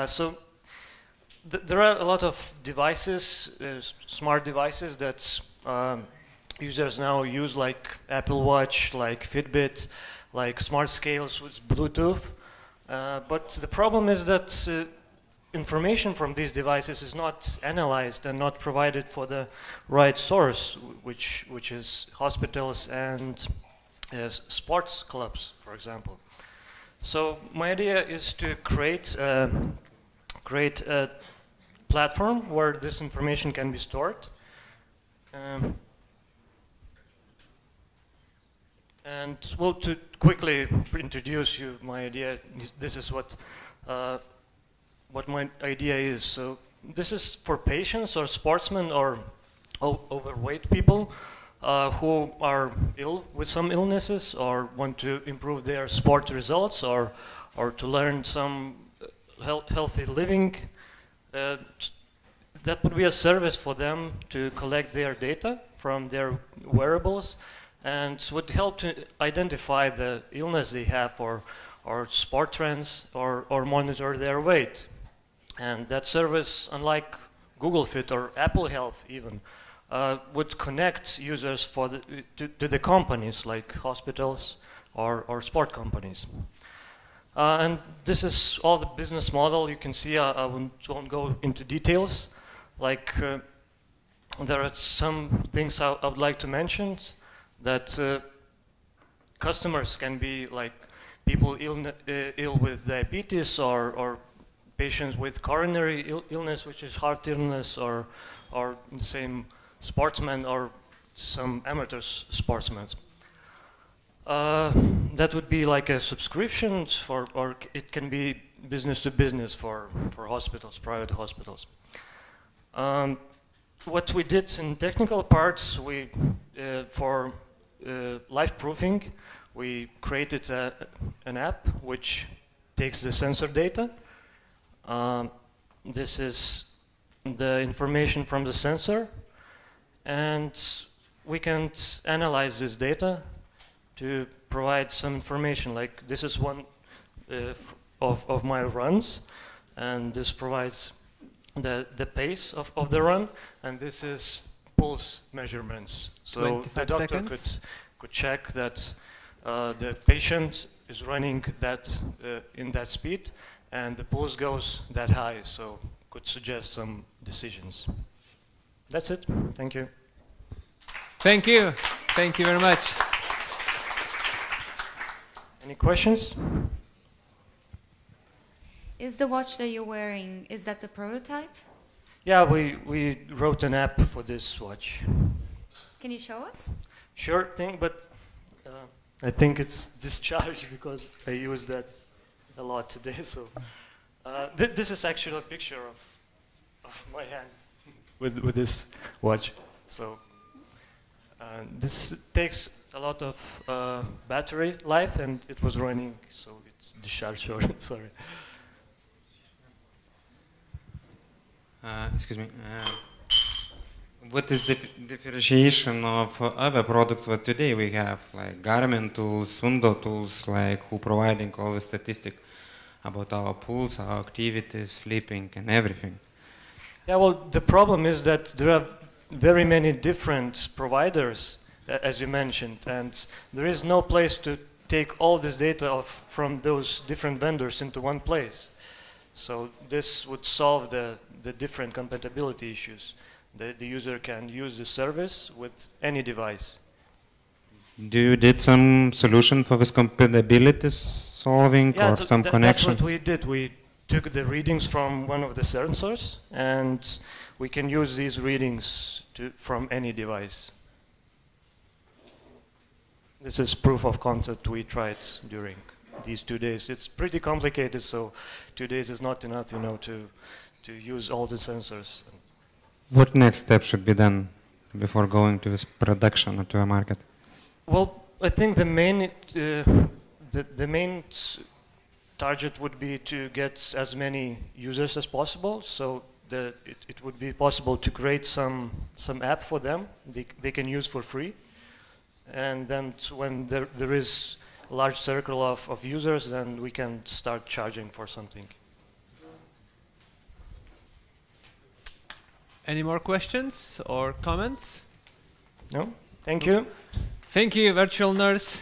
So there are a lot of devices, smart devices that users now use, like Apple Watch, like Fitbit, like smart scales with Bluetooth. But the problem is that information from these devices is not analyzed and not provided for the right source, which is hospitals and sports clubs, for example. So my idea is to create a platform where this information can be stored. And well, to quickly introduce you my idea, this is what my idea is. So this is for patients or sportsmen or overweight people who are ill with some illnesses or want to improve their sport results or to learn some healthy living. That would be a service for them to collect their data from their wearables and would help to identify the illness they have or sport trends or monitor their weight. And that service, unlike Google Fit or Apple Health even, would connect users to the companies like hospitals or sport companies. And this is all the business model. You can see I won't go into details. Like there are some things I would like to mention, that customers can be like people ill with diabetes or patients with coronary illness, which is heart illness, or the same sportsmen or some amateur sportsmen. That would be like a subscription or it can be business to business for hospitals, private hospitals. What we did in technical parts, for live proofing, we created an app which takes the sensor data. This is the information from the sensor, and we can analyze this data to provide some information. Like this is one of my runs, and this provides the pace of the run, and this is pulse measurements. So the doctor could check that the patient is running that in that speed, and the pulse goes that high, so could suggest some decisions. That's it. Thank you. Thank you. Thank you very much. Any questions? Is the watch that you're wearing, is that the prototype? Yeah, we wrote an app for this watch. Can you show us? Sure thing, but I think it's discharged because I use that a lot today. So this is actually a picture of my hand with this watch. So this takes a lot of battery life, and it was running, so it's discharged. Sorry. Excuse me. What is the differentiation of other products that today we have, like Garmin tools, Sundo tools, like who providing all the statistics about our pulse, our activities, sleeping, and everything? Yeah, well, the problem is that there are very many different providers, as you mentioned, and there is no place to take all this data from those different vendors into one place. So this would solve the different compatibility issues. The user can use the service with any device. Do you did some solution for this compatibility solving, or some connection? That's what we did. We took the readings from one of the sensors, and we can use these readings from any device. This is proof of concept we tried during these 2 days. It's pretty complicated, so 2 days is not enough, to use all the sensors. What next step should be done before going to this production or to a market? Well, I think the main target would be to get as many users as possible. So it would be possible to create some app for them they can use for free, and then when there is a large circle of users, then we can start charging for something. Any more questions or comments? No? Thank you. Thank you, Virtual Nurse.